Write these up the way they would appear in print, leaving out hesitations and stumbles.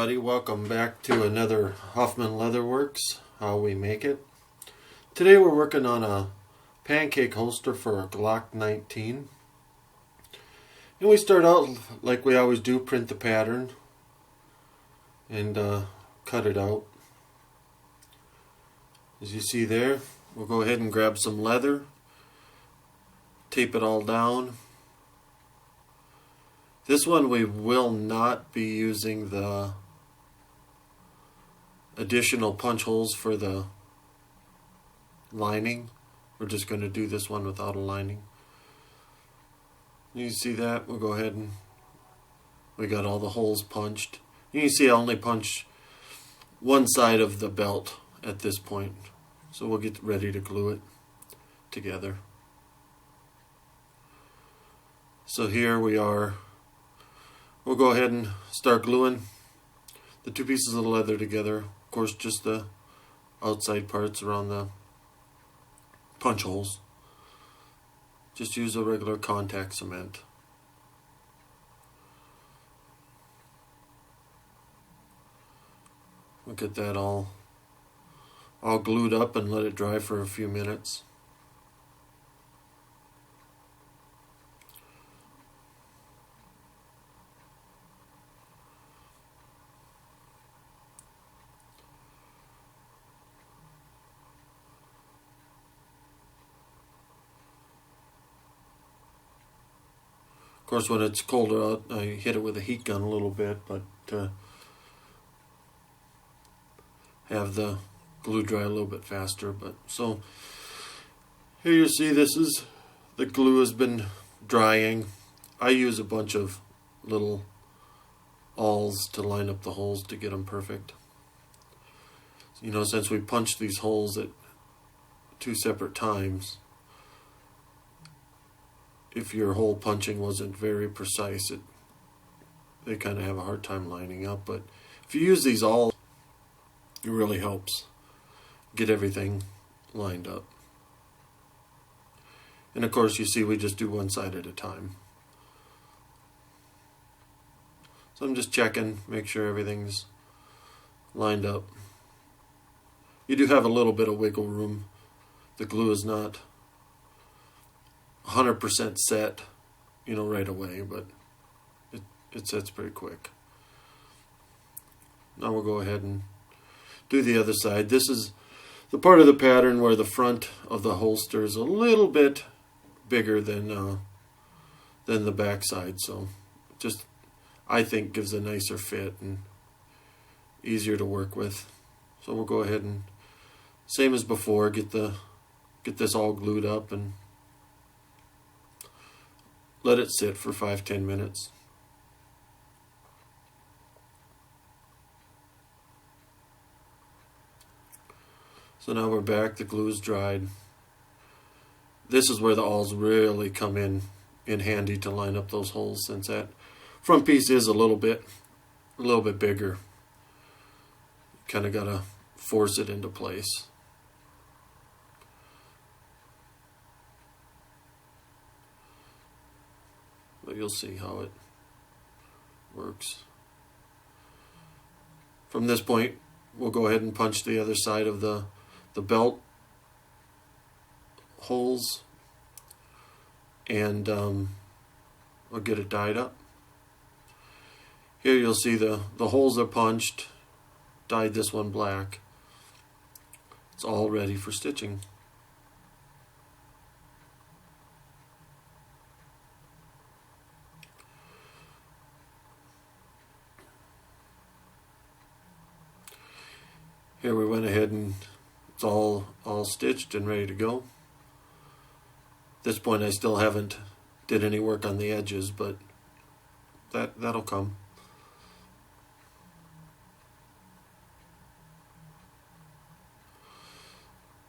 everybody, welcome back to another Huffman Leatherworks, how we make it. Today we're working on a pancake holster for a Glock 19. And we start out like we always do, print the pattern and cut it out. As you see there, we'll go ahead and grab some leather, tape it all down. This one we will not be using the additional punch holes for the lining. We're just going to do this one without a lining. You see that? We'll go ahead and we got all the holes punched. You can see I only punch one side of the belt at this point. So we'll get ready to glue it together. So here we are. We'll go ahead and start gluing the two pieces of leather together. Of course, just the outside parts around the punch holes. Just use a regular contact cement. We'll get that all glued up and let it dry for a few minutes. Of course, when it's colder out, I hit it with a heat gun a little bit, but have the glue dry a little bit faster. But so here you see this is the glue has been drying. I use a bunch of little awls to line up the holes to get them perfect. You know, since we punched these holes at two separate times, if your hole punching wasn't very precise, they kind of have a hard time lining up. But if you use these awls, it really helps get everything lined up. And of course, you see we just do one side at a time. So I'm just checking, make sure everything's lined up. You do have a little bit of wiggle room. The glue is not 100% set, you know, right away, but it sets pretty quick. Now we'll go ahead and do the other side. This is the part of the pattern where the front of the holster is a little bit bigger than the back side, so just I think gives a nicer fit and easier to work with. So we'll go ahead and same as before, get this all glued up and let it sit for 5-10 minutes. So now we're back, the glue is dried. This is where the awls really come in handy to line up those holes, since that front piece is a little bit bigger. Kind of gotta force it into place. But you'll see how it works. From this point, we'll go ahead and punch the other side of the belt holes, and we'll get it dyed up. Here you'll see the holes are punched, dyed this one black. It's all ready for stitching. Here we went ahead and it's all stitched and ready to go. At this point I still haven't did any work on the edges, but that'll come.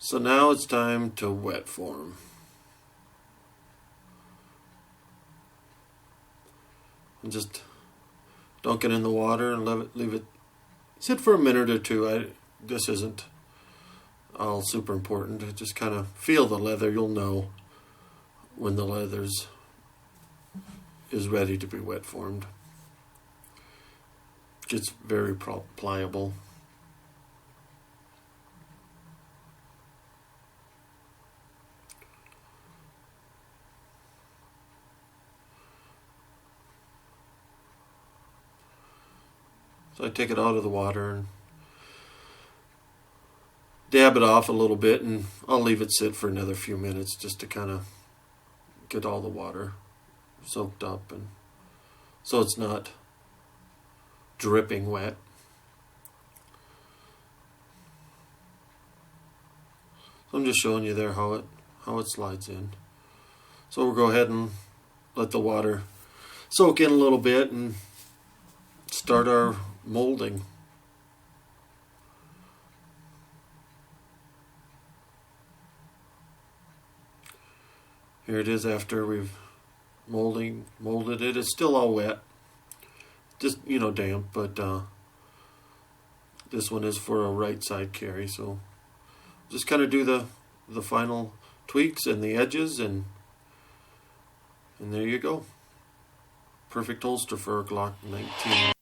So now it's time to wet form. And just dunk it in the water and leave it sit for a minute or two. This isn't all super important. Just kind of feel the leather. You'll know when the leather's is ready to be wet formed. Gets very pliable. So I take it out of the water and dab it off a little bit, and I'll leave it sit for another few minutes just to kind of get all the water soaked up, and so it's not dripping wet. So I'm just showing you there how it slides in. So we'll go ahead and let the water soak in a little bit and start our molding. Here it is after we've molded it. It's still all wet, just damp, but this one is for a right side carry. So just kind of do the final tweaks and the edges, and there you go. Perfect holster for a Glock 19.